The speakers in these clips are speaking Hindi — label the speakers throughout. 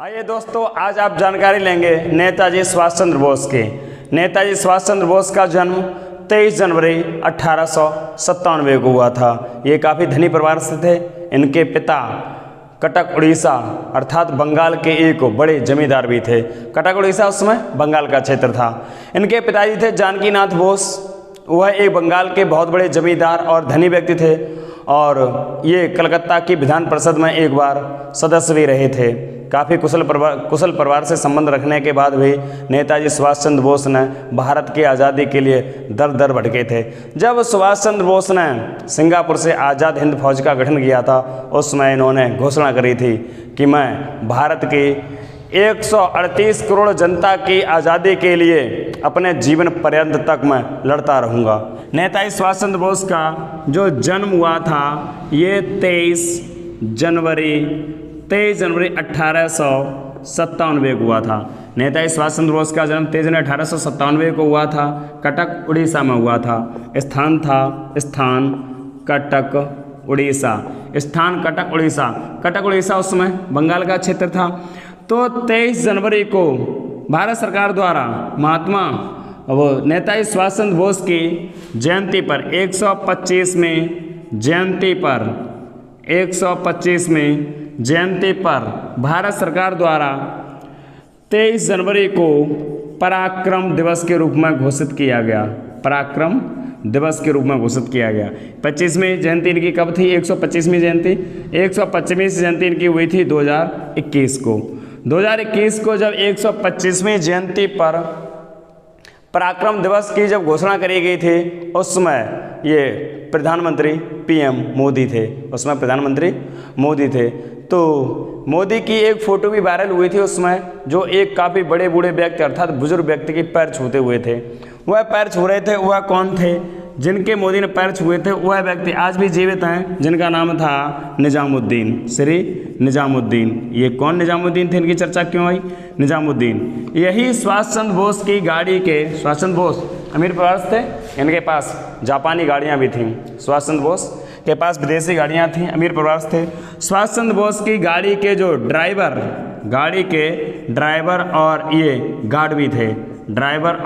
Speaker 1: आइए दोस्तों, आज आप जानकारी लेंगे नेताजी सुभाष चंद्र बोस के। नेताजी सुभाष चंद्र बोस का जन्म 23 जनवरी 1897 को हुआ था। ये काफ़ी धनी परिवार से थे। इनके पिता कटक उड़ीसा अर्थात बंगाल के एक बड़े जमींदार भी थे। कटक उड़ीसा उस समय बंगाल का क्षेत्र था। इनके पिताजी थे जानकीनाथ बोस। वह एक बंगाल के बहुत बड़े जमींदार और धनी व्यक्ति थे और ये कलकत्ता की विधान परिषद में एक बार सदस्य भी रहे थे। काफ़ी कुशल परिवार से संबंध रखने के बाद भी नेताजी सुभाष चंद्र बोस ने भारत की आज़ादी के लिए दर दर भटके थे। जब सुभाष चंद्र बोस ने सिंगापुर से आज़ाद हिंद फौज का गठन किया था, उस समय इन्होंने घोषणा करी थी कि मैं भारत की 138 करोड़ जनता की आज़ादी के लिए अपने जीवन पर्यंत तक मैं लड़ता रहूँगा। नेताजी सुभाष चंद्र बोस का जो जन्म हुआ था ये 23 जनवरी 1897 को हुआ था। नेताजी सुभाष चंद्र बोस का जन्म 23 जनवरी 1897 को हुआ था। कटक उड़ीसा में हुआ था। स्थान कटक उड़ीसा। स्थान कटक उड़ीसा। कटक उड़ीसा उस समय बंगाल का क्षेत्र था। तो 23 जनवरी को भारत सरकार द्वारा महात्मा नेताजी सुभाष चंद्र बोस की जयंती पर 125वें जयंती पर भारत सरकार द्वारा 23 जनवरी को पराक्रम दिवस के रूप में घोषित किया गया। पराक्रम दिवस के रूप में घोषित किया गया। 25वीं जयंती इनकी कब थी? 125वीं जयंती। 125वीं जयंती इनकी हुई थी 2021 को। 2021 को जब 125वीं जयंती पर पराक्रम दिवस की जब घोषणा करी गई थी, उस समय ये प्रधानमंत्री पीएम मोदी थे। उसमें प्रधानमंत्री मोदी थे। तो मोदी की एक फ़ोटो भी वायरल हुई थी उसमें, जो एक काफ़ी बड़े बूढ़े व्यक्ति अर्थात बुजुर्ग व्यक्ति के पैर छूते हुए थे। वह पैर छू रहे थे, वह कौन थे? जिनके मोदी ने पैर छुए थे वह व्यक्ति आज भी जीवित हैं, जिनका नाम था निजामुद्दीन, श्री निजामुद्दीन। ये कौन निजामुद्दीन थे? इनकी चर्चा क्यों आई? निजामुद्दीन यही सुभाष चंद्र बोस की गाड़ी के, सुभाष चंद्र बोस अमीर परिवार से थे। इनके पास जापानी गाड़ियाँ भी थीं। सुभाष चंद्र बोस के पास विदेशी गाड़ियाँ थीं, अमीर परिवार से थे। सुभाष चंद्र बोस की गाड़ी के जो ड्राइवर और ये गार्ड भी थे। ड्राइवर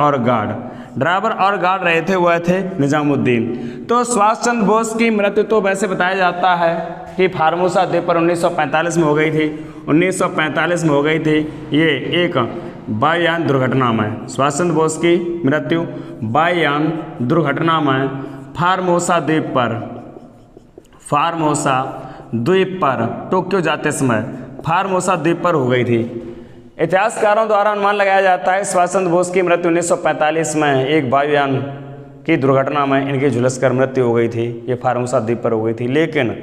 Speaker 1: और गार्ड रहे थे, वह थे निजामुद्दीन। तो सुभाष चंद्र बोस की मृत्यु तो वैसे बताया जाता है कि फार्मोसा द्वीप पर 1945 में हो गई थी। 1945 में हो गई थी। ये एक वायुयान दुर्घटना में सुभाष चंद्र बोस की मृत्यु वायुयान दुर्घटना में फार्मोसा द्वीप पर टोक्यो जाते समय फार्मोसा द्वीप पर हो गई थी। इतिहासकारों द्वारा अनुमान लगाया जाता है सुभाष चंद्र बोस की मृत्यु 1945 में एक वायुयान की दुर्घटना में इनकी झुलस कर मृत्यु हो गई थी। ये फार्मोसा द्वीप पर हो गई थी। लेकिन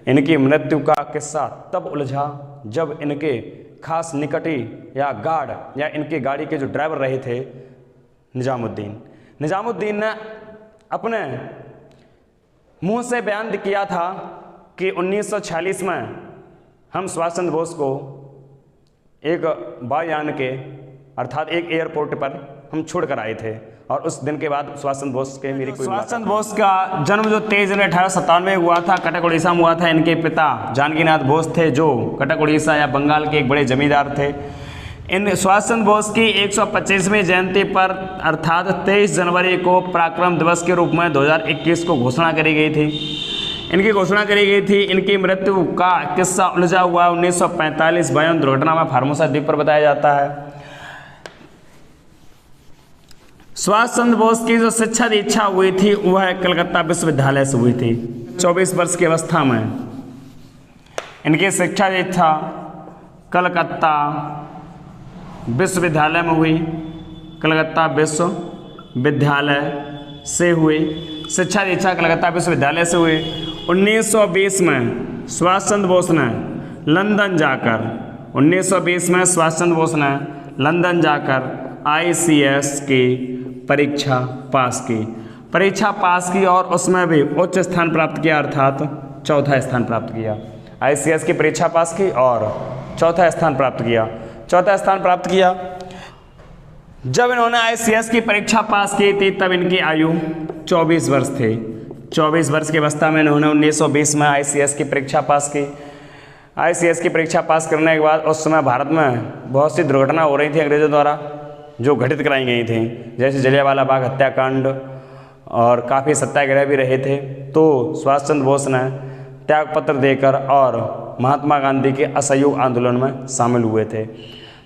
Speaker 1: इनकी मृत्यु का किस्सा तब उलझा जब इनके खास निकटी या गार्ड या इनकी गाड़ी के जो ड्राइवर रहे थे निजामुद्दीन ने अपने मुंह से बयान किया था कि 1946 में हम सुभाष चंद्र बोस को एक वायुयान के अर्थात एक एयरपोर्ट पर हम छोड़ कर आए थे और उस दिन के बाद सुभाष चंद्र बोस के मेरी कोई सुभाष चंद्र बोस का जन्म जो 23 जनवरी 1897 हुआ था, कटक उड़ीसा में हुआ था। इनके पिता जानकीनाथ बोस थे, जो कटक उड़ीसा या बंगाल के एक बड़े जमींदार थे। इन सुभाष चंद्र बोस की 125वीं जयंती पर अर्थात 23 जनवरी को पराक्रम दिवस के रूप में 2021 को घोषणा करी गई थी। इनकी मृत्यु का किस्सा उलझा हुआ 1945 वायुयान दुर्घटना में फार्मोसा द्वीप पर बताया जाता है। सुभाष चंद्र बोस की जो शिक्षा दीक्षा हुई थी वह कलकत्ता विश्वविद्यालय से हुई थी। 24 वर्ष की अवस्था में इनकी शिक्षा दीक्षा कलकत्ता विश्वविद्यालय में हुई। कलकत्ता विश्वविद्यालय से हुई शिक्षा दीक्षा कलकत्ता विश्वविद्यालय से हुई। 1920 में सुभाष चंद्र बोस ने लंदन जाकर ICS की परीक्षा पास की और उसमें भी उच्च स्थान प्राप्त किया अर्थात चौथा स्थान प्राप्त किया। ICS की परीक्षा पास की और चौथा स्थान प्राप्त किया। जब इन्होंने ICS की परीक्षा पास की थी तब इनकी आयु 24 वर्ष थी। 24 वर्ष की अवस्था में इन्होंने 1920 में ICS की परीक्षा पास की। ICS की परीक्षा पास करने के बाद उस समय भारत में बहुत सी दुर्घटना हो रही थी अंग्रेज़ों द्वारा जो घटित कराई गई थी, जैसे जलियांवाला बाग हत्याकांड और काफ़ी सत्याग्रह भी रहे थे। तो सुभाष चंद्र बोस ने त्यागपत्र देकर और महात्मा गांधी के असहयोग आंदोलन में शामिल हुए थे।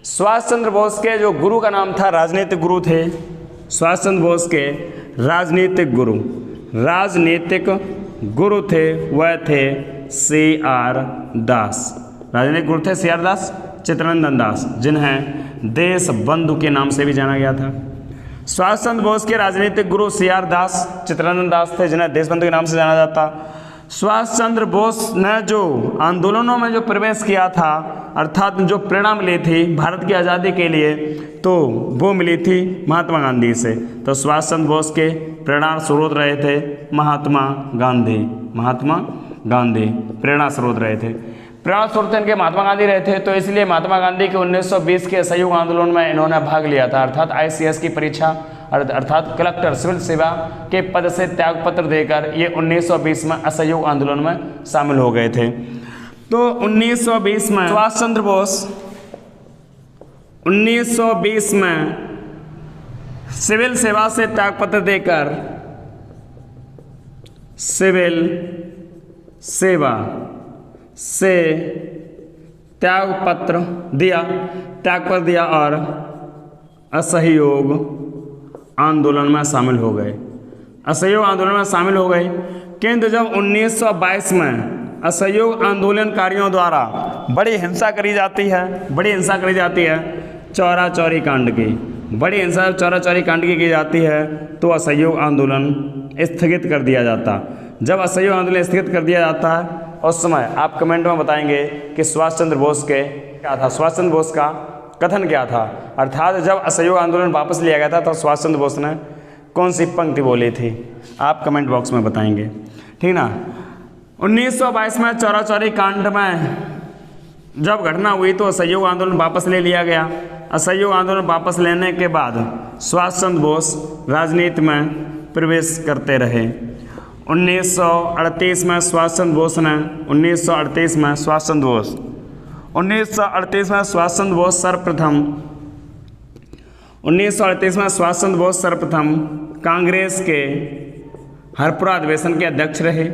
Speaker 1: सुभाष चंद्र बोस के जो गुरु का नाम था, राजनीतिक गुरु थे, सुभाष चंद्र बोस के राजनीतिक गुरु थे वह थे CR दास। राजनीतिक गुरु थे CR दास, चित्तरंजन दास, जिन्हें देश बंधु के नाम से भी जाना गया था। सुभाष चंद्र बोस के राजनीतिक गुरु CR दास, चित्तरंजन दास थे, जिन्हें देश बंधु के नाम से जाना जाता। सुभाष चंद्र बोस ने जो आंदोलनों में जो प्रवेश किया था, अर्थात जो प्रेरणा मिली थी भारत की आज़ादी के लिए, तो वो मिली थी महात्मा गांधी से। तो सुभाष चंद्र बोस के प्रेरणा स्रोत रहे थे महात्मा गांधी प्रेरणा स्रोत रहे थे। प्रेरणा स्रोत इनके महात्मा गांधी रहे थे, तो इसलिए महात्मा गांधी के 1920 के असहयोग आंदोलन में इन्होंने भाग लिया था, अर्थात ICS की परीक्षा अर्थात कलेक्टर सिविल सेवा के पद से त्यागपत्र देकर ये 1920 में असहयोग आंदोलन में शामिल हो गए थे। तो 1920 में सुभाष चंद्र बोस 1920 में सिविल सेवा से त्यागपत्र देकर सिविल सेवा से त्यागपत्र दिया और असहयोग आंदोलन में शामिल हो गए। किंतु जब 1922 में असहयोग आंदोलनकारियों द्वारा बड़ी हिंसा करी जाती है चौरा चौरी कांड की की जाती है, तो असहयोग आंदोलन स्थगित कर दिया जाता। जब असहयोग आंदोलन स्थगित कर दिया जाता है उस समय आप कमेंट में बताएंगे कि सुभाष चंद्र बोस का कथन क्या था, अर्थात जब असहयोग आंदोलन वापस लिया गया था तो सुभाष चंद्र बोस ने कौन सी पंक्ति बोली थी, आप कमेंट बॉक्स में बताएंगे, ठीक ना। 1922 में चौरा चौरी कांड में जब घटना हुई तो असहयोग आंदोलन वापस ले लिया गया। असहयोग आंदोलन वापस लेने के बाद सुभाष चंद्र बोस राजनीति में प्रवेश करते रहे। 1938 में सुभाष चंद्र बोस सर्वप्रथम कांग्रेस के हरिपुरा अधिवेशन के अध्यक्ष रहे।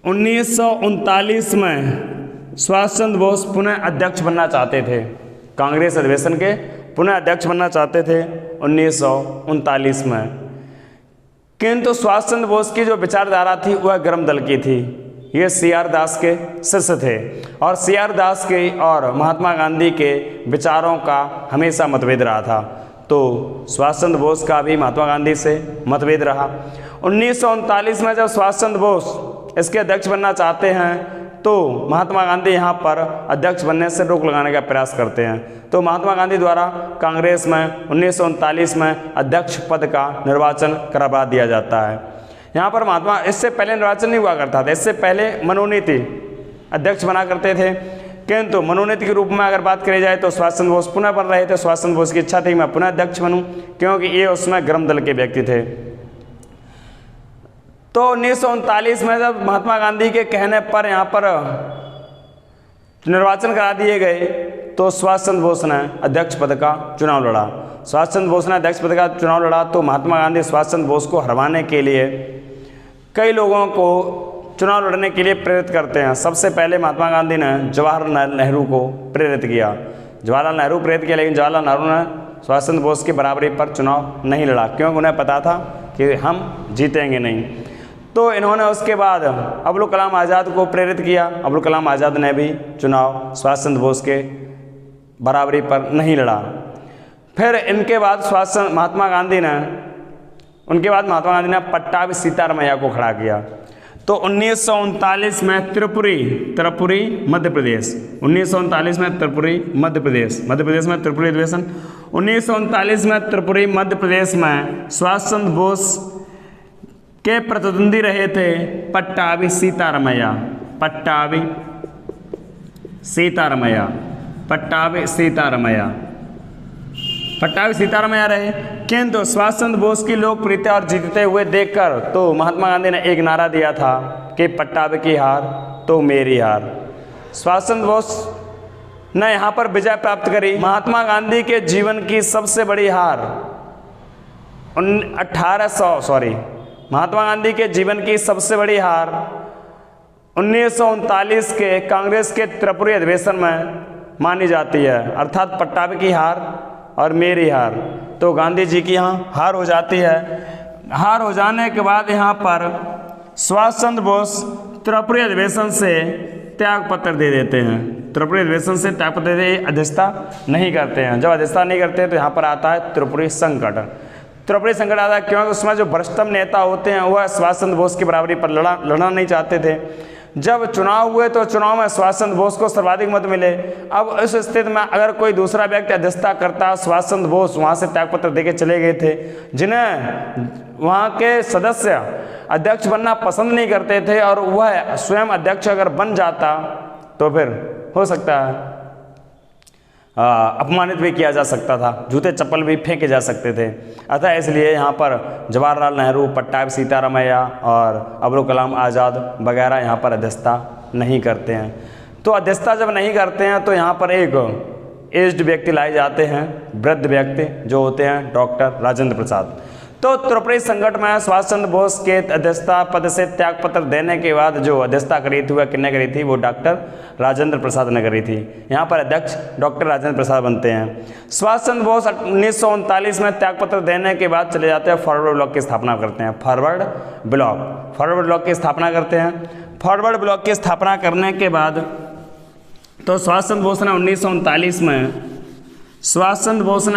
Speaker 1: 1939 में सुभाष चंद्र बोस पुनः अध्यक्ष बनना चाहते थे, कांग्रेस अधिवेशन के पुनः अध्यक्ष बनना चाहते थे 1939 में, किंतु सुभाष चंद्र बोस की जो विचारधारा थी वह गर्म दल की थी। ये CR दास के शिष्य थे और CR दास के और महात्मा गांधी के विचारों का हमेशा मतभेद रहा था। तो सुभाष चंद्र बोस का भी महात्मा गांधी से मतभेद रहा। 1939 में जब सुभाष चंद्र बोस इसके अध्यक्ष बनना चाहते हैं तो महात्मा गांधी यहाँ पर अध्यक्ष बनने से रोक लगाने का प्रयास करते हैं। तो महात्मा गांधी द्वारा कांग्रेस में 1939 में अध्यक्ष पद का निर्वाचन करवा दिया जाता है। यहाँ पर इससे पहले निर्वाचन नहीं हुआ करता था, इससे पहले मनोनीति अध्यक्ष बना करते थे, किंतु मनोनीति के रूप में अगर बात करी जाए तो सुभाष चंद्र बोस पुनः बन रहे थे। सुभाष चंद्र बोस की इच्छा थी मैं पुनः अध्यक्ष बनूं, क्योंकि ये उसमें गर्म दल के व्यक्ति थे। तो 1939 में जब महात्मा गांधी के कहने पर यहाँ पर निर्वाचन करा दिए गए तो सुभाष चंद्र बोस ने अध्यक्ष पद का चुनाव लड़ा। तो महात्मा गांधी सुभाष चंद्र बोस को हरवाने के लिए कई लोगों को चुनाव लड़ने के लिए प्रेरित करते हैं। सबसे पहले महात्मा गांधी ने जवाहरलाल नेहरू को प्रेरित किया, लेकिन जवाहरलाल नेहरू ने सुभाष चंद्र बोस की बराबरी पर चुनाव नहीं लड़ा, क्योंकि उन्हें पता था कि हम जीतेंगे नहीं। तो इन्होंने उसके बाद अब्दुल कलाम आज़ाद को प्रेरित किया। अब्दुल कलाम आज़ाद ने भी चुनाव सुभाष चंद्र बोस के बराबरी पर नहीं लड़ा। फिर इनके बाद महात्मा गांधी ने पट्टाभी सीतारमैया को खड़ा किया। तो 1939 में त्रिपुरी मध्य प्रदेश में त्रिपुरी अधिवेशन 1939 में त्रिपुरी मध्य प्रदेश में सुभाष चंद्र बोस के प्रतिद्वंदी रहे थे पट्टाभी सीतारमैया। पट्टाभी सीतारामैया रहे। किंतु सुभाष चंद्र बोस की लोकप्रियता और जीतते हुए देखकर तो महात्मा गांधी ने एक नारा दिया था कि पट्टाभी की हार तो मेरी हार। सुभाष चंद्र बोस ने यहाँ पर विजय प्राप्त करी। महात्मा गांधी के जीवन की सबसे बड़ी हार महात्मा गांधी के जीवन की सबसे बड़ी हार 1939 के कांग्रेस के त्रिपुरी अधिवेशन में मानी जाती है, अर्थात पट्टाभी की हार और मेरी हार। तो गांधी जी की यहाँ हार हो जाती है। हार हो जाने के बाद यहाँ पर सुभाष चंद्र बोस त्रिपुरी अधिवेशन से त्याग पत्र दे देते हैं। त्रिपुरी अधिवेशन से त्याग पत्र दे अध्यक्षता नहीं करते हैं। जब अध्यक्षता नहीं करते हैं तो यहाँ पर आता है त्रिपुरी संकट। त्रिपुरी संकट आता है क्योंकि उसमें जो भ्रष्टम नेता होते हैं वह सुभाष चंद्र बोस की बराबरी पर लड़ना नहीं चाहते थे। जब चुनाव हुए तो चुनाव में सुभाष चंद्र बोस को सर्वाधिक मत मिले। अब इस स्थिति में अगर कोई दूसरा व्यक्ति अध्यक्षता करता, सुभाष चंद्र बोस वहाँ से त्यागपत्र देके चले गए थे, जिन्हें वहाँ के सदस्य अध्यक्ष बनना पसंद नहीं करते थे, और वह स्वयं अध्यक्ष अगर बन जाता तो फिर हो सकता है अपमानित भी किया जा सकता था, जूते चप्पल भी फेंके जा सकते थे। अतः इसलिए यहाँ पर जवाहरलाल नेहरू, पट्टाभी सीतारामैया और अब्दुल कलाम आज़ाद वगैरह यहाँ पर अध्यक्षता नहीं करते हैं। तो अध्यक्षता जब नहीं करते हैं तो यहाँ पर एक एज्ड व्यक्ति लाए जाते हैं, वृद्ध व्यक्ति जो होते हैं डॉक्टर राजेंद्र प्रसाद। तो त्रिपुरी संकट में सुभाष चंद्र बोस के अध्यक्षता पद से त्यागपत्र देने के बाद जो अध्यक्षता करी थी वह किसने करी थी? वो डॉक्टर राजेंद्र प्रसाद ने करी थी। यहाँ पर अध्यक्ष डॉक्टर राजेंद्र प्रसाद बनते हैं। सुभाष चंद्र बोस 1939 में त्यागपत्र देने के बाद चले जाते हैं, फॉरवर्ड ब्लॉक की स्थापना करते हैं। फॉरवर्ड ब्लॉक की स्थापना करते हैं। फॉरवर्ड ब्लॉक की स्थापना करने के बाद तो सुभाष चंद्र बोस ने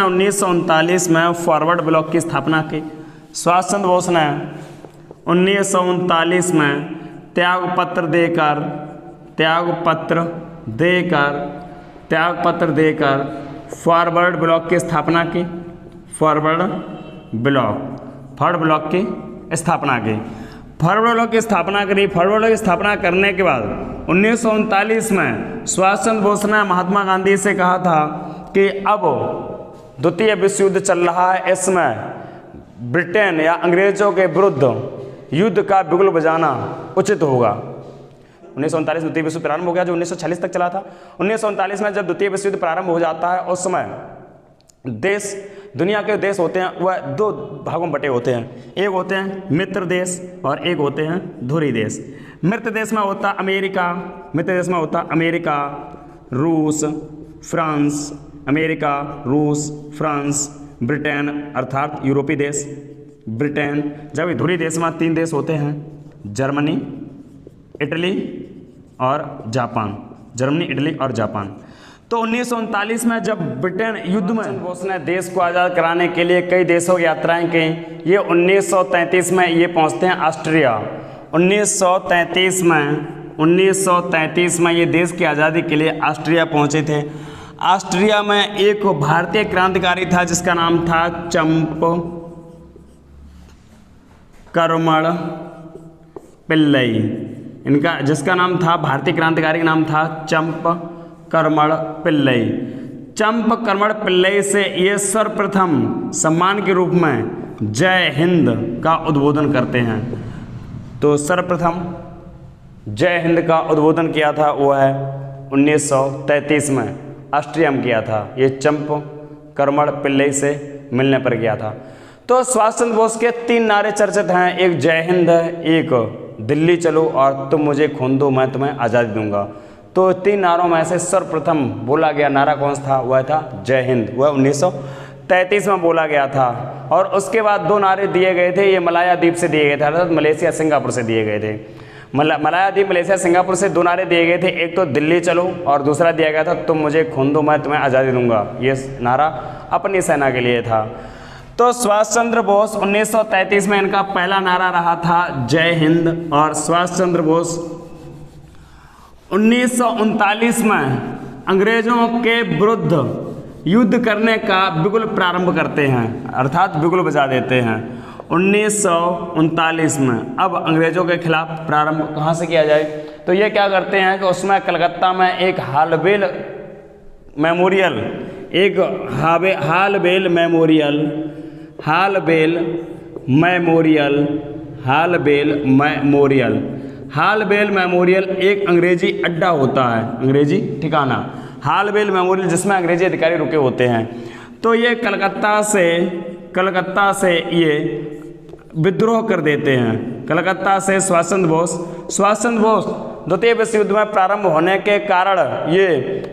Speaker 1: 1939 में फॉरवर्ड ब्लॉक की स्थापना की। सुभाष चंद्र बोस ने 1939 में त्यागपत्र देकर फॉरवर्ड ब्लॉक की स्थापना की। फॉरवर्ड ब्लॉक की स्थापना करी। फॉरवर्ड ब्लॉक की स्थापना करने के बाद 1939 में सुभाष चंद्र बोस ने महात्मा गांधी से कहा था कि अब द्वितीय विश्व युद्ध चल रहा है, इसमें ब्रिटेन या अंग्रेजों के विरुद्ध युद्ध का बिगुल बजाना उचित होगा। 1939 द्वितीय विश्व प्रारंभ हो गया, जो 1946 तक चला था। 1939 में जब द्वितीय विश्व युद्ध प्रारंभ हो जाता है, उस समय दुनिया के देश होते हैं वह दो भागों में बटे होते हैं। एक होते हैं मित्र देश और एक होते हैं धुरी देश। मित्र देश में होता अमेरिका, रूस, फ्रांस, ब्रिटेन अर्थात यूरोपीय देश ब्रिटेन। जब धुरी देश में 3 देश होते हैं, जर्मनी, इटली और जापान। तो 1939 में जब ब्रिटेन युद्ध में बोस ने देश को आज़ाद कराने के लिए कई देशों की यात्राएं की। ये 1933 में ये पहुंचते हैं ऑस्ट्रिया। 1933 में ये देश की आज़ादी के लिए ऑस्ट्रिया पहुंचे थे। ऑस्ट्रिया में एक भारतीय क्रांतिकारी था जिसका नाम था चंपकर्मण पिल्लई। जिसका नाम था भारतीय क्रांतिकारी का नाम था चंपकर्मण पिल्लई से ये सर्वप्रथम सम्मान के रूप में जय हिंद का उद्बोधन करते हैं। तो सर्वप्रथम जय हिंद का उद्बोधन किया था वो है 1933 में ऑस्ट्रिया में किया था। ये चंपकर्मण पिल्लई से मिलने पर किया था। तो सुभाष चंद्र बोस के 3 नारे चर्चित हैं, एक जय हिंद है, एक दिल्ली चलो और तुम मुझे खून दो मैं तुम्हें आज़ादी दूंगा। तो 3 नारों में से सर्वप्रथम बोला गया नारा कौन सा था? वह था जय हिंद। वह 1933 में बोला गया था। और उसके बाद 2 नारे दिए गए थे, ये मलाया द्वीप से दिए गए थे, अर्थात मलेशिया सिंगापुर से दिए गए थे। मलाया द्वीप मलेशिया सिंगापुर से 2 नारे दिए गए थे, एक तो दिल्ली चलो और दूसरा दिया गया था तुम मुझे खून दो मैं तुम्हें आज़ादी दूंगा। ये नारा अपनी सेना के लिए था। तो सुभाष चंद्र बोस 1933 में इनका पहला नारा रहा था जय हिंद। और सुभाष चंद्र बोस 1939 में अंग्रेजों के विरुद्ध युद्ध करने का बिगुल प्रारंभ करते हैं, अर्थात बिगुल बजा देते हैं 1939 में। अब अंग्रेजों के खिलाफ प्रारंभ कहाँ से किया जाए? तो ये क्या करते हैं कि उसमें कलकत्ता में एक हालवेल मेमोरियल एक हालबेल मेमोरियल, हालबेल मेमोरियल, हालबेल मेमोरियल, हालबेल मेमोरियल एक अंग्रेजी अड्डा होता है, अंग्रेजी ठिकाना, हालबेल मेमोरियल जिसमें अंग्रेजी अधिकारी रुके होते हैं। तो ये कलकत्ता से ये विद्रोह कर देते हैं। कलकत्ता से सुभाष चंद्र बोस द्वितीय विश्व युद्ध में प्रारंभ होने के कारण ये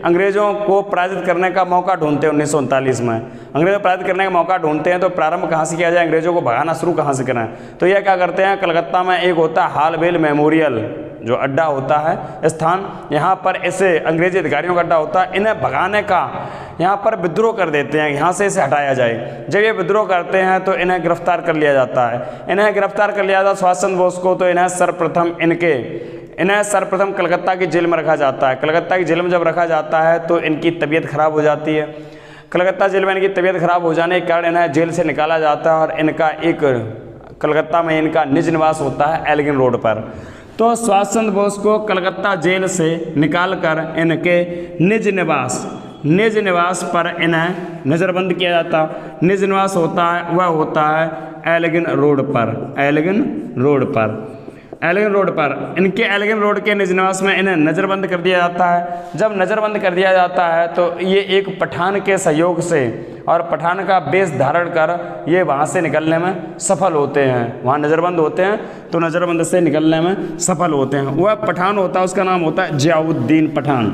Speaker 1: अंग्रेज़ों को पराजित करने का मौका ढूंढते हैं। 1939 में अंग्रेज़ों को पराजित करने का मौका ढूंढते हैं, तो प्रारंभ कहाँ से किया जाए, अंग्रेज़ों को भगाना शुरू कहाँ से करें। तो यह क्या करते हैं, कलकत्ता में एक होता है हालबेल मेमोरियल जो अड्डा होता है स्थान, यहाँ पर ऐसे अंग्रेजी अधिकारियों का अड्डा होता है, इन्हें भगाने का यहाँ पर विद्रोह कर देते हैं, यहाँ से इसे हटाया जाए। जब ये विद्रोह करते हैं तो इन्हें गिरफ्तार कर लिया जाता है। इन्हें गिरफ्तार कर लिया जाता है सुभाष चंद्र बोस को, तो इन्हें सर्वप्रथम कलकत्ता की जेल में रखा जाता है। कलकत्ता की जेल में जब रखा जाता है तो इनकी तबीयत खराब हो जाती है। कलकत्ता जेल में इनकी तबीयत खराब हो जाने के कारण इन्हें जेल से निकाला जाता है और इनका एक कलकत्ता में इनका निज निवास होता है एल्गिन रोड पर। तो सुभाष चंद्र बोस को कलकत्ता जेल से निकालकर इनके निज निवास पर इन्हें नज़रबंद किया जाता। निज निवास होता है वह होता है एल्गिन रोड पर। इनके एल्गिन रोड के निज निवास में इन्हें नज़रबंद कर दिया जाता है। जब नज़रबंद कर दिया जाता है तो ये एक पठान के सहयोग से और पठान का वेश धारण कर ये वहाँ से निकलने में सफल होते हैं। वहाँ नज़रबंद होते हैं तो नज़रबंद से निकलने में सफल होते हैं। वह पठान होता है, उसका नाम होता है जियाउद्दीन पठान।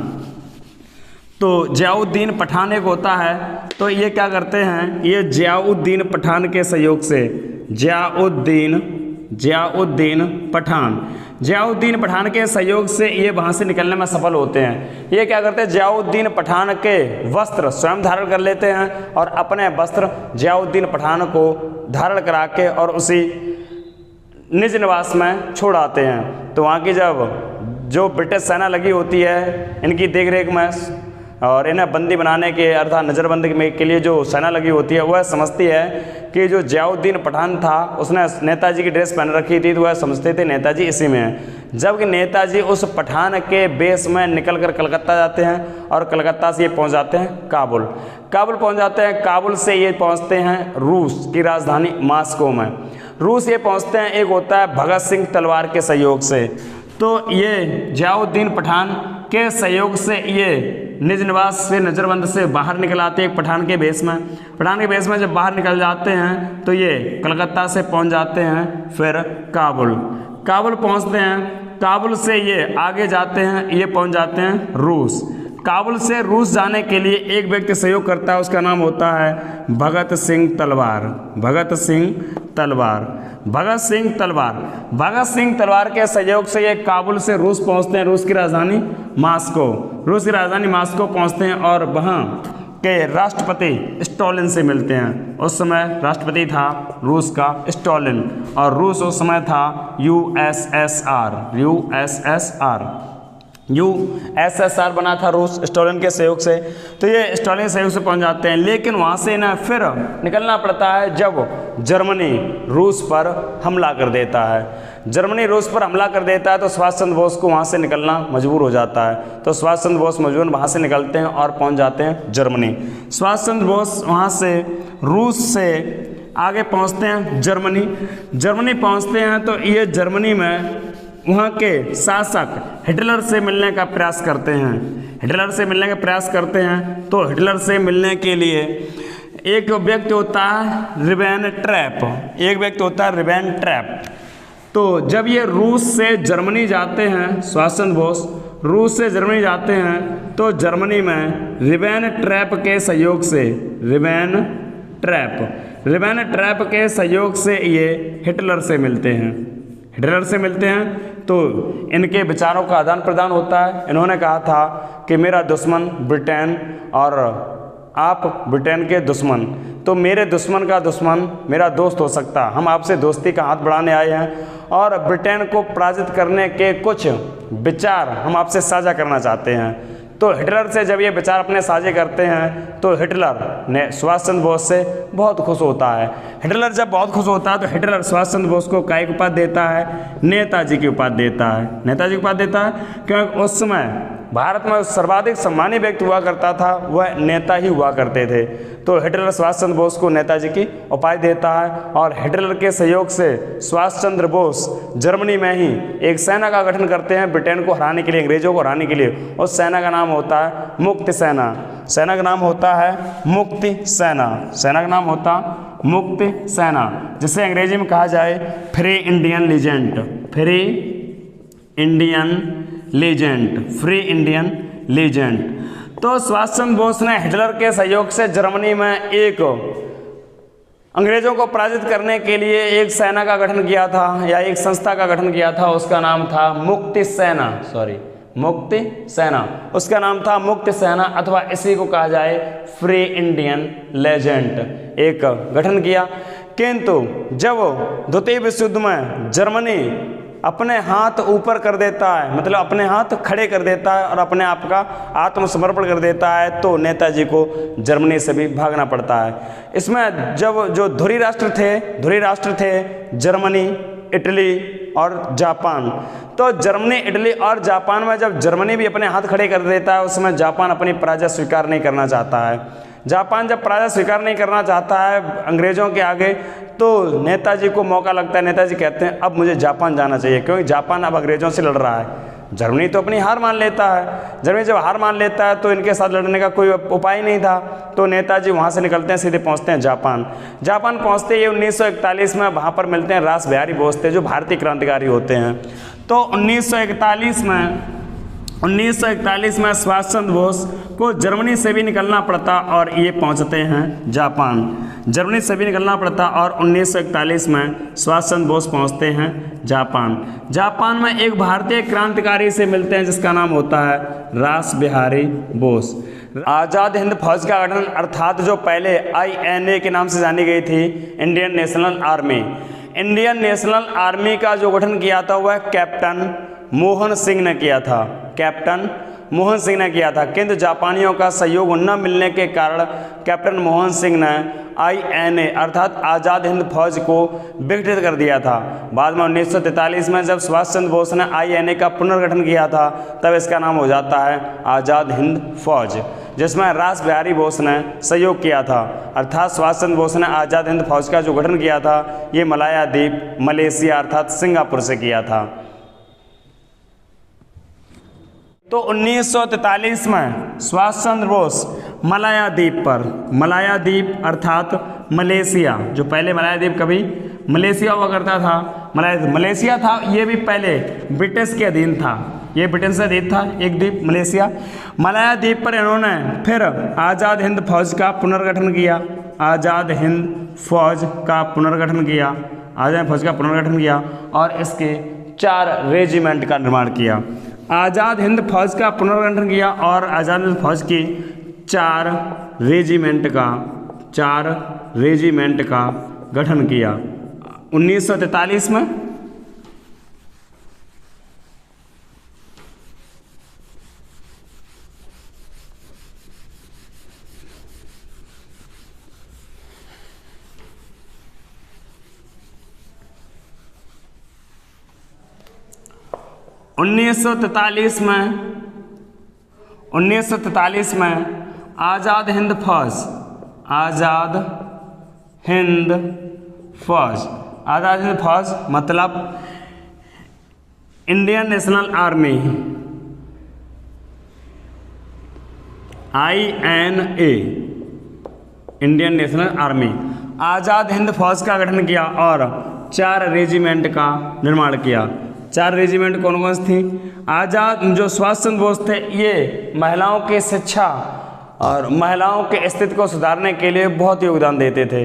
Speaker 1: तो जियाउद्दीन पठान एक होता है, तो ये क्या करते हैं, ये जियाउद्दीन पठान के सहयोग से जियाउद्दीन पठान के सहयोग से ये वहाँ से निकलने में सफल होते हैं। ये क्या करते हैं, जियाउद्दीन पठान के वस्त्र स्वयं धारण कर लेते हैं और अपने वस्त्र जियाउद्दीन पठान को धारण करा के और उसी निज निवास में छोड़ आते हैं। तो वहाँ की जब जो ब्रिटिश सेना लगी होती है इनकी देखरेख में और इन्हें बंदी बनाने के अर्थात नज़रबंदी के लिए जो सेना लगी होती है वह समझती है कि जो जियाउद्दीन पठान था उसने नेताजी की ड्रेस पहन रखी थी, तो वह समझते थे नेताजी इसी में है। जबकि नेताजी उस पठान के बेस में निकलकर कलकत्ता जाते हैं और कलकत्ता से ये पहुंच जाते हैं काबुल पहुंच जाते हैं। काबुल से ये पहुंचते हैं रूस की राजधानी मॉस्को में। रूस ये पहुंचते हैं, एक होता है भगत सिंह तलवार के सहयोग से। तो ये जियाउद्दीन पठान के सहयोग से ये निज निवास से नज़रबंद से बाहर निकल आते हैं पठान के बेस में जब बाहर निकल जाते हैं तो ये कलकत्ता से पहुंच जाते हैं फिर काबुल पहुंचते हैं। काबुल से ये आगे जाते हैं, ये पहुंच जाते हैं रूस। काबुल से रूस जाने के लिए एक व्यक्ति सहयोग करता है, उसका नाम होता है भगत सिंह तलवार के सहयोग से ये काबुल से रूस पहुंचते हैं, रूस की राजधानी मॉस्को पहुंचते हैं और वहाँ के राष्ट्रपति स्टालिन से मिलते हैं। उस समय राष्ट्रपति था रूस का स्टालिन और रूस उस समय था यूएसएसआर बना था रूस स्टालिन के सहयोग से। तो ये स्टालिन सहयोग से पहुंच जाते हैं, लेकिन वहाँ से ना फिर निकलना पड़ता है जब जर्मनी रूस पर हमला कर देता है। तो सुभाष चंद्र बोस को वहाँ से निकलना मजबूर हो जाता है। तो सुभाष चंद्र बोस मजबूरन वहाँ से निकलते हैं और पहुँच जाते हैं जर्मनी। सुभाष चंद्र बोस वहाँ से रूस से आगे पहुँचते हैं जर्मनी पहुँचते हैं। तो ये जर्मनी में वहाँ के शासक हिटलर से मिलने का प्रयास करते हैं। तो हिटलर से मिलने के लिए एक व्यक्ति होता है रिबेन ट्रैप। तो जब ये रूस से जर्मनी जाते हैं, सुभाष चंद्र बोस रूस से जर्मनी जाते हैं, तो जर्मनी में रिबेन ट्रैप के सहयोग से ये हिटलर से मिलते हैं। तो इनके विचारों का आदान प्रदान होता है। इन्होंने कहा था कि मेरा दुश्मन ब्रिटेन और आप ब्रिटेन के दुश्मन, तो मेरे दुश्मन का दुश्मन मेरा दोस्त हो सकता। हम आपसे दोस्ती का हाथ बढ़ाने आए हैं और ब्रिटेन को पराजित करने के कुछ विचार हम आपसे साझा करना चाहते हैं। तो हिटलर से जब ये विचार अपने साझे करते हैं तो हिटलर ने सुभाष चंद्र बोस से बहुत खुश होता है। हिटलर जब बहुत खुश होता है तो हिटलर सुभाष चंद्र बोस को काय उपाधि देता है, नेताजी की उपाधि देता है। क्योंकि उस समय भारत में सर्वाधिक सम्मानित व्यक्ति हुआ करता था वह नेता ही हुआ करते थे। तो हिटलर सुभाष चंद्र बोस को नेताजी की उपाधि देता है और हिटलर के सहयोग से सुभाष चंद्र बोस जर्मनी में ही एक सेना का गठन करते हैं ब्रिटेन को हराने के लिए, अंग्रेजों को हराने के लिए। उस सेना का नाम होता है मुक्ति सेना। सेना का नाम होता है मुक्ति सेना। सेना का नाम होता मुक्ति सेना, जिसे अंग्रेजी में कहा जाए free Indian legend. Free Indian legend, free Indian legend. तो सुभाष चंद्र बोस ने हिटलर के सहयोग से जर्मनी में एक अंग्रेजों को पराजित करने के लिए एक सेना का गठन किया था या एक संस्था का गठन किया था। उसका नाम था मुक्ति सेना, मुक्ति सेना। उसका नाम था मुक्ति सेना, अथवा इसी को कहा जाए फ्री इंडियन लेजेंट। एक गठन किया, किंतु जब द्वितीय विश्व युद्ध में जर्मनी अपने हाथ ऊपर कर देता है, मतलब अपने हाथ खड़े कर देता है और अपने आप का आत्मसमर्पण कर देता है, तो नेताजी को जर्मनी से भी भागना पड़ता है। इसमें जब जो धुरी राष्ट्र थे जर्मनी, इटली और जापान। तो जर्मनी, इटली और जापान में जब जर्मनी भी अपने हाथ खड़े कर देता है, उस समय जापान अपनी पराजय स्वीकार नहीं करना चाहता है। जापान जब पराजय स्वीकार नहीं करना चाहता है अंग्रेजों के आगे, तो नेताजी को मौका लगता है। नेताजी कहते हैं अब मुझे जापान जाना चाहिए, क्योंकि जापान अब अंग्रेजों से लड़ रहा है। जर्मनी तो अपनी हार मान लेता है। जर्मनी जब हार मान लेता है तो इनके साथ लड़ने का कोई उपाय नहीं था। तो नेताजी वहाँ से निकलते हैं, सीधे पहुँचते हैं जापान। जापान पहुँचते ही 1941 में वहाँ पर मिलते हैं रास बिहारी बोस थे, जो भारतीय क्रांतिकारी होते हैं। तो 1941 में सुभाष चंद्र बोस को जर्मनी से भी निकलना पड़ता और ये पहुंचते हैं जापान। जर्मनी से भी निकलना पड़ता और 1941 में सुभाष चंद्र बोस पहुंचते हैं जापान। जापान में एक भारतीय क्रांतिकारी से मिलते हैं जिसका नाम होता है रास बिहारी बोस। आज़ाद हिंद फौज का गठन, अर्थात जो पहले INA के नाम से जानी गई थी, Indian National army. Indian National army का जो गठन किया था वह कैप्टन मोहन सिंह ने किया था। कैप्टन मोहन सिंह ने किया था, किंतु जापानियों का सहयोग न मिलने के कारण कैप्टन मोहन सिंह ने INA अर्थात आज़ाद हिंद फौज को विघटित कर दिया था। बाद में 1943 में जब सुभाष चंद्र बोस ने INA का पुनर्गठन किया था, तब इसका नाम हो जाता है आज़ाद हिंद फौज, जिसमें रास बिहारी बोस ने सहयोग किया था। अर्थात सुभाष चंद्र बोस ने आज़ाद हिंद फौज का जो गठन किया था, ये मलाया द्वीप, मलेशिया अर्थात सिंगापुर से किया था। तो 1943 में सुभाष चंद्र बोस मलाया द्वीप अर्थात मलेशिया, जो पहले मलाया द्वीप कभी मलेशिया हुआ करता था, मलेशिया था, ये भी पहले ब्रिटिश के अधीन था। ये ब्रिटेन से अधीन था एक द्वीप मलेशिया। मलाया द्वीप पर इन्होंने फिर आज़ाद हिंद फौज का पुनर्गठन किया। आज़ाद हिंद फौज का पुनर्गठन किया और इसके 4 रेजिमेंट का निर्माण किया। आज़ाद हिंद फौज का पुनर्गठन किया और आज़ाद हिंद फौज की 4 रेजिमेंट का गठन किया 1943 में। उन्नीस सौ तैंतालीस में आज़ाद हिंद फौज मतलब Indian National Army INA, Indian National Army, Azad Hind Fauj का गठन किया और 4 रेजिमेंट का निर्माण किया। 4 रेजिमेंट कौन कौन सी थी? आज़ाद जो सुभाष चंद्र बोस थे, ये महिलाओं की शिक्षा और महिलाओं के स्थिति को सुधारने के लिए बहुत योगदान देते थे।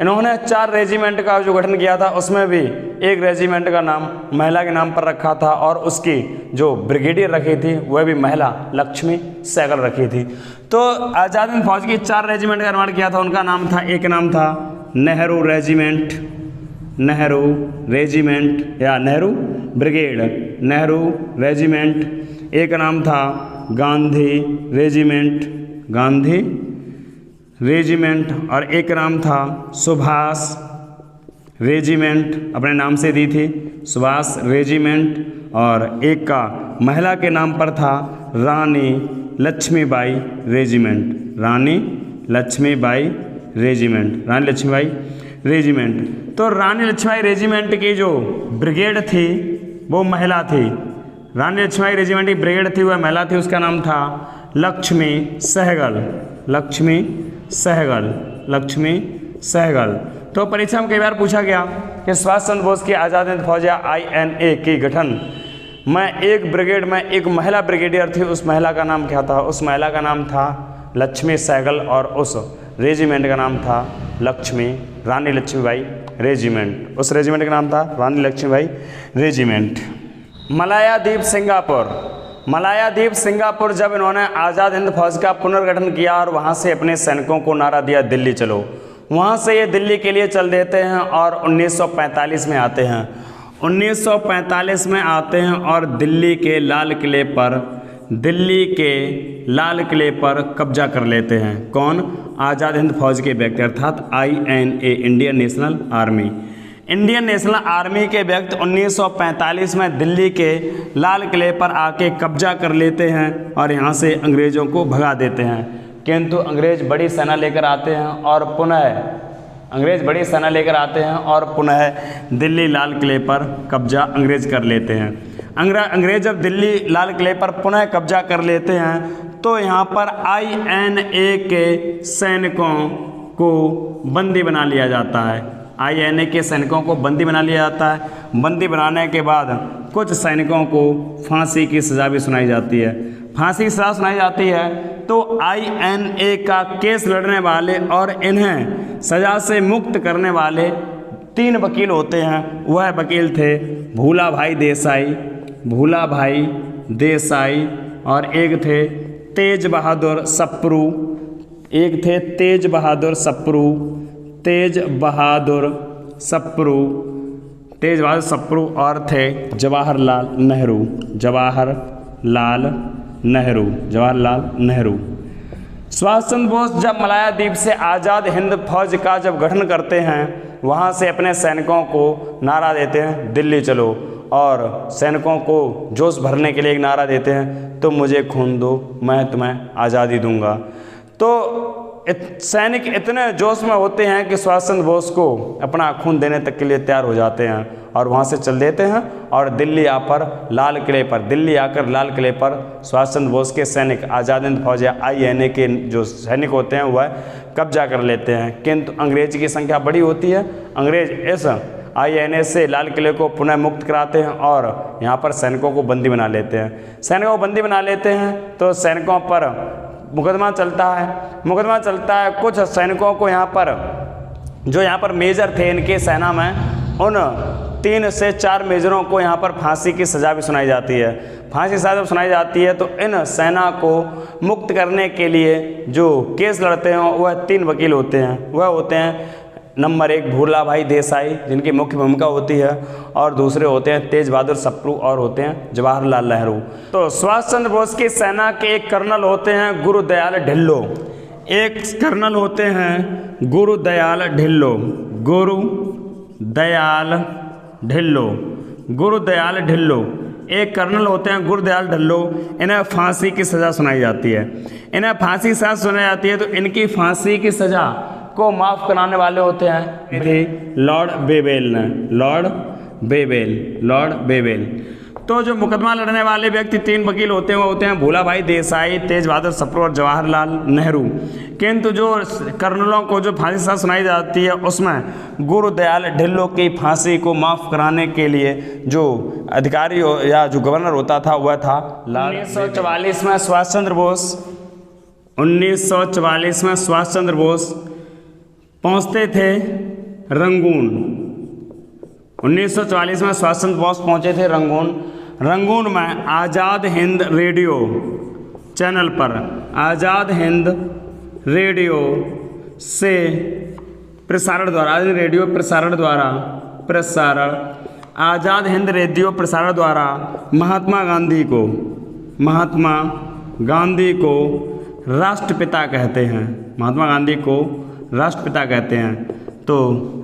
Speaker 1: इन्होंने 4 रेजिमेंट का जो गठन किया था, उसमें भी एक रेजिमेंट का नाम महिला के नाम पर रखा था और उसकी जो ब्रिगेडियर रखी थी वह भी महिला लक्ष्मी सहगल रखी थी। तो आज़ाद हिंद फौज की 4 रेजिमेंट का निर्माण किया था। उनका नाम था, एक नाम था नेहरू रेजिमेंट या नेहरू ब्रिगेड, नेहरू रेजिमेंट। एक नाम था गांधी रेजिमेंट और एक नाम था सुभाष रेजिमेंट, अपने नाम से दी थी सुभाष रेजिमेंट। और एक का महिला के नाम पर था रानी लक्ष्मीबाई रेजिमेंट, रानी लक्ष्मीबाई रेजिमेंट, रानी लक्ष्मीबाई रेजिमेंट। तो रानी लक्ष्मीबाई रेजिमेंट की जो ब्रिगेड थी वो महिला थी, रानी लक्ष्मीबाई रेजिमेंट की ब्रिगेड थी वह महिला थी, उसका नाम था लक्ष्मी सहगल, लक्ष्मी सहगल, लक्ष्मी सहगल। तो परीक्षा में कई बार पूछा गया कि सुभाष चंद्र बोस की आज़ाद हिंद फौज या INA की गठन में एक ब्रिगेड में एक महिला ब्रिगेडियर थी, उस महिला का नाम क्या था? उस महिला का नाम था लक्ष्मी सहगल और उस रेजिमेंट का नाम था रानी लक्ष्मीबाई रेजिमेंट, उस रेजिमेंट का नाम था रानी लक्ष्मीबाई रेजिमेंट। मलाया द्वीप सिंगापुर, मलाया द्वीप सिंगापुर जब इन्होंने आज़ाद हिंद फौज का पुनर्गठन किया और वहाँ से अपने सैनिकों को नारा दिया दिल्ली चलो, वहाँ से ये दिल्ली के लिए चल देते हैं और 1945 में आते हैं, 1945 में आते हैं और दिल्ली के लाल किले पर कब्जा कर लेते हैं। कौन? आज़ाद हिंद फौज के व्यक्ति अर्थात INA, Indian National army, Indian National army के व्यक्ति 1945 में दिल्ली के लाल किले पर आके कब्जा कर लेते हैं और यहाँ से अंग्रेज़ों को भगा देते हैं। किंतु अंग्रेज़ बड़ी सेना लेकर आते हैं और पुनः दिल्ली लाल किले पर कब्जा अंग्रेज़ कर लेते हैं। अंग्रेज़ जब दिल्ली लाल किले पर पुनः कब्जा कर लेते हैं तो यहाँ पर INA के सैनिकों को बंदी बना लिया जाता है, INA के सैनिकों को बंदी बना लिया जाता है। बंदी बनाने के बाद कुछ सैनिकों को फांसी की सज़ा भी सुनाई जाती है, फांसी की सज़ा सुनाई जाती है। तो INA का केस लड़ने वाले और इन्हें सज़ा से मुक्त करने वाले 3 वकील होते हैं, वह वकील थे भूलाभाई देसाई और एक थे तेज बहादुर सप्रू और थे जवाहरलाल नेहरू। सुभाष चंद्र बोस जब मलाया द्वीप से आज़ाद हिंद फौज का जब गठन करते हैं, वहाँ से अपने सैनिकों को नारा देते हैं दिल्ली चलो, और सैनिकों को जोश भरने के लिए एक नारा देते हैं, तुम मुझे खून दो मैं तुम्हें आज़ादी दूंगा। तो सैनिक इतने जोश में होते हैं कि सुभाष चंद्र बोस को अपना खून देने तक के लिए तैयार हो जाते हैं और वहाँ से चल देते हैं और दिल्ली आकर लाल किले पर सुभाष चंद्र बोस के सैनिक आज़ाद हिंद फौज या INA के जो सैनिक होते हैं वह कब्जा कर लेते हैं। किंतु अंग्रेज की संख्या बड़ी होती है, अंग्रेज इस INA से लाल किले को पुनः मुक्त कराते हैं और यहाँ पर सैनिकों को बंदी बना लेते हैं। तो सैनिकों पर मुकदमा चलता है। कुछ सैनिकों को यहाँ पर मेजर थे इनके सेना में, उन 3 से 4 मेजरों को यहाँ पर फांसी की सज़ा भी सुनाई जाती है। फांसी की सज़ा जब सुनाई जाती है तो इन सेना को मुक्त करने के लिए जो केस लड़ते हैं वह 3 वकील होते हैं। वह होते हैं नंबर 1 भूलाभाई देसाई, जिनकी मुख्य भूमिका होती है, और दूसरे होते हैं तेज बहादुर सप्रू और होते हैं जवाहरलाल नेहरू। तो सुभाष चंद्र बोस की सेना के एक कर्नल होते हैं गुरुदयाल ढिल्लो, एक कर्नल होते हैं गुरुदयाल ढिल्लो। इन्हें फांसी की सज़ा सुनाई जाती है। तो इनकी फांसी की सज़ा को माफ़ कराने वाले होते हैं लॉर्ड बेवेल। तो जो मुकदमा लड़ने वाले व्यक्ति 3 वकील होते हैं वो होते हैं भूलाभाई देसाई, तेज बहादुर सप्रू और जवाहरलाल नेहरू। किंतु जो कर्नलों को जो फांसी सज़ा सुनाई जाती है उसमें गुरुदयाल ढिल्लो की फांसी को माफ़ कराने के लिए जो अधिकारी या जो गवर्नर होता था वह था लाल। 1944 में सुभाष चंद्र बोस पहुँचते थे रंगून। 1944 में सुभाष चंद्र बोस पहुँचे थे रंगून में आज़ाद हिंद रेडियो चैनल पर, आज़ाद हिंद रेडियो से आज़ाद हिंद रेडियो प्रसारण द्वारा महात्मा गांधी को राष्ट्रपिता कहते हैं। तो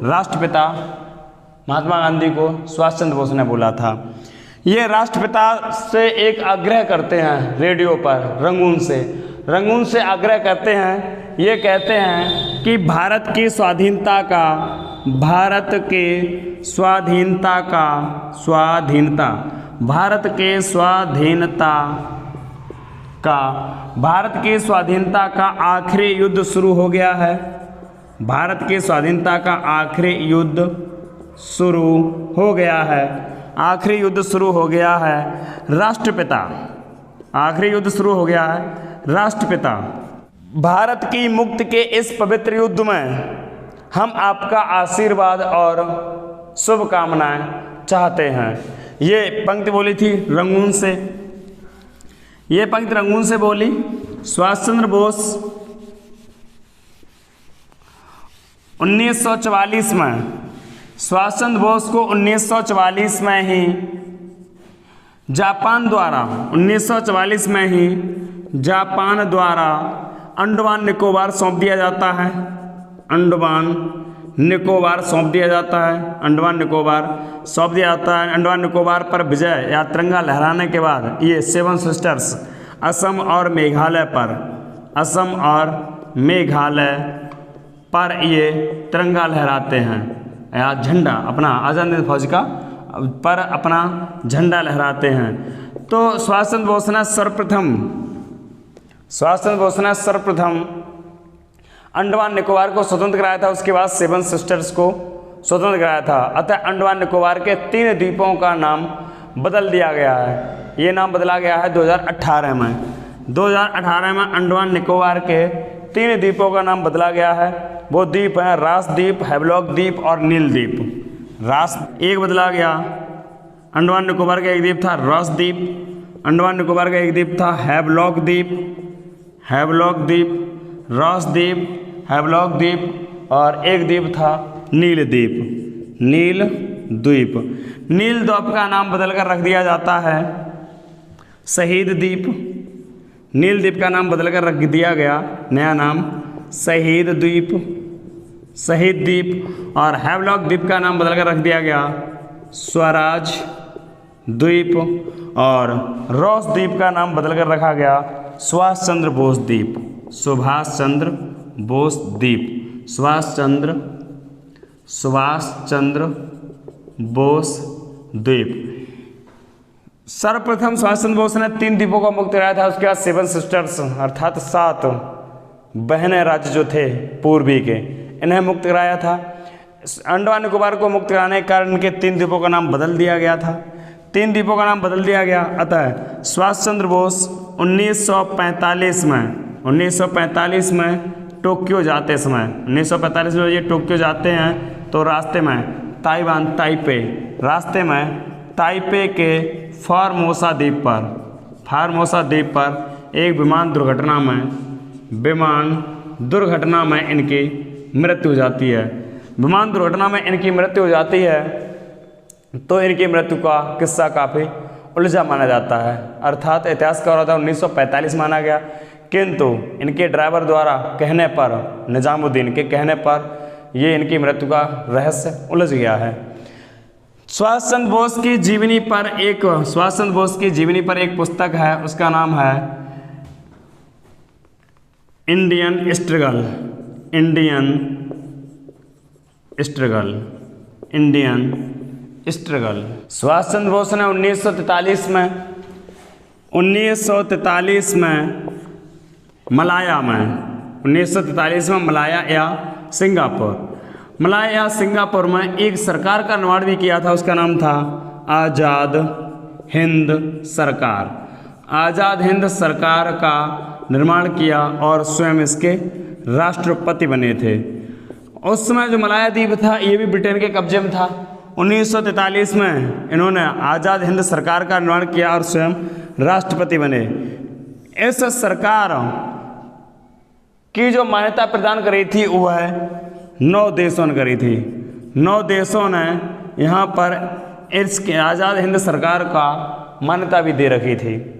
Speaker 1: राष्ट्रपिता महात्मा गांधी को सुभाष चंद्र बोस ने बोला था। ये राष्ट्रपिता से एक आग्रह करते हैं रेडियो पर रंगून से आग्रह करते हैं। ये कहते हैं कि भारत की स्वाधीनता का भारत के स्वाधीनता का आखिरी युद्ध शुरू हो गया है। भारत की स्वाधीनता का आखिरी युद्ध शुरू हो गया है। आखिरी युद्ध शुरू हो गया है। राष्ट्रपिता, आखिरी युद्ध शुरू हो गया है। राष्ट्रपिता, भारत की मुक्ति के इस पवित्र युद्ध में हम आपका आशीर्वाद और शुभकामनाएं चाहते हैं। ये पंक्ति बोली थी रंगून से। ये पंक्ति रंगून से बोली सुभाष चंद्र बोस 1944 में। सुभाष चंद्र बोस को 1944 में ही जापान द्वारा 1944 में ही जापान द्वारा अंडमान निकोबार सौंप दिया जाता है। अंडमान निकोबार सौंप दिया जाता है। अंडमान निकोबार सौंप दिया जाता है। अंडमान निकोबार पर विजय या तिरंगा लहराने के बाद ये सेवन सिस्टर्स असम और मेघालय पर ये तिरंगा लहराते हैं या झंडा अपना आज़ाद हिंद फौज का पर अपना झंडा लहराते हैं। तो सुभाष चंद्र बोस ने सर्वप्रथम अंडमान निकोबार को स्वतंत्र कराया था। उसके बाद सेवन सिस्टर्स को स्वतंत्र कराया था। अतः अंडमान निकोबार के 3 द्वीपों का नाम बदल दिया गया है। ये नाम बदला गया है 2018 में। 2018 में अंडमान निकोबार के 3 द्वीपों का नाम बदला गया है। वो द्वीप हैं रास द्वीप, हैवलॉक द्वीप और नील द्वीप। रास एक बदला गया। अंडमान निकोबार का एक द्वीप था रास द्वीप। अंडमान निकोबार का एक द्वीप था हैवलॉक द्वीप, रास द्वीप, हैवलॉक द्वीप और एक द्वीप था नील द्वीप। नील द्वीप का नाम बदलकर रख दिया जाता है शहीद द्वीप। नील द्वीप का नाम बदलकर रख दिया गया नया नाम शहीद द्वीप और हैवलॉक द्वीप का नाम बदलकर रख दिया गया स्वराज द्वीप और रॉस द्वीप का नाम बदलकर रखा गया सुभाष चंद्र बोस द्वीप। सर्वप्रथम सुभाष चंद्र बोस ने 3 द्वीपों को मुक्त कराया था। उसके बाद सेवन सिस्टर्स अर्थात 7 बहने राज्य जो थे पूर्वी के, इन्हें मुक्त कराया था। अंडमान निकोबार को मुक्त कराने के कारण इनके 3 द्वीपों का नाम बदल दिया गया था। 3 द्वीपों का नाम बदल दिया गया। अतः सुभाष चंद्र बोस 1945 में टोक्यो जाते समय 1945 में ये टोक्यो जाते हैं तो रास्ते में ताइपे के फार्मोसा द्वीप पर एक विमान दुर्घटना में इनकी मृत्यु हो जाती है। विमान दुर्घटना में इनकी मृत्यु हो जाती है तो इनकी मृत्यु का किस्सा काफ़ी उलझा माना जाता है। अर्थात इतिहासकारों द्वारा 1945 माना गया, किंतु इनके ड्राइवर द्वारा कहने पर, निजामुद्दीन के कहने पर ये इनकी मृत्यु का रहस्य उलझ गया है। सुभाष चंद्र बोस की जीवनी पर एक पुस्तक है, उसका नाम है इंडियन स्ट्रगल। सुभाष चंद्र बोस ने 1943 में मलाया या सिंगापुर में एक सरकार का निर्माण भी किया था। उसका नाम था आज़ाद हिंद सरकार का निर्माण किया और स्वयं इसके राष्ट्रपति बने थे। उस समय जो मलाया द्वीप था ये भी ब्रिटेन के कब्जे में था। 1943 में इन्होंने आज़ाद हिंद सरकार का निर्माण किया और स्वयं राष्ट्रपति बने। इस सरकार की जो मान्यता प्रदान करी थी वह 9 देशों ने करी थी। 9 देशों ने यहाँ पर इसके आज़ाद हिंद सरकार का मान्यता भी दे रखी थी।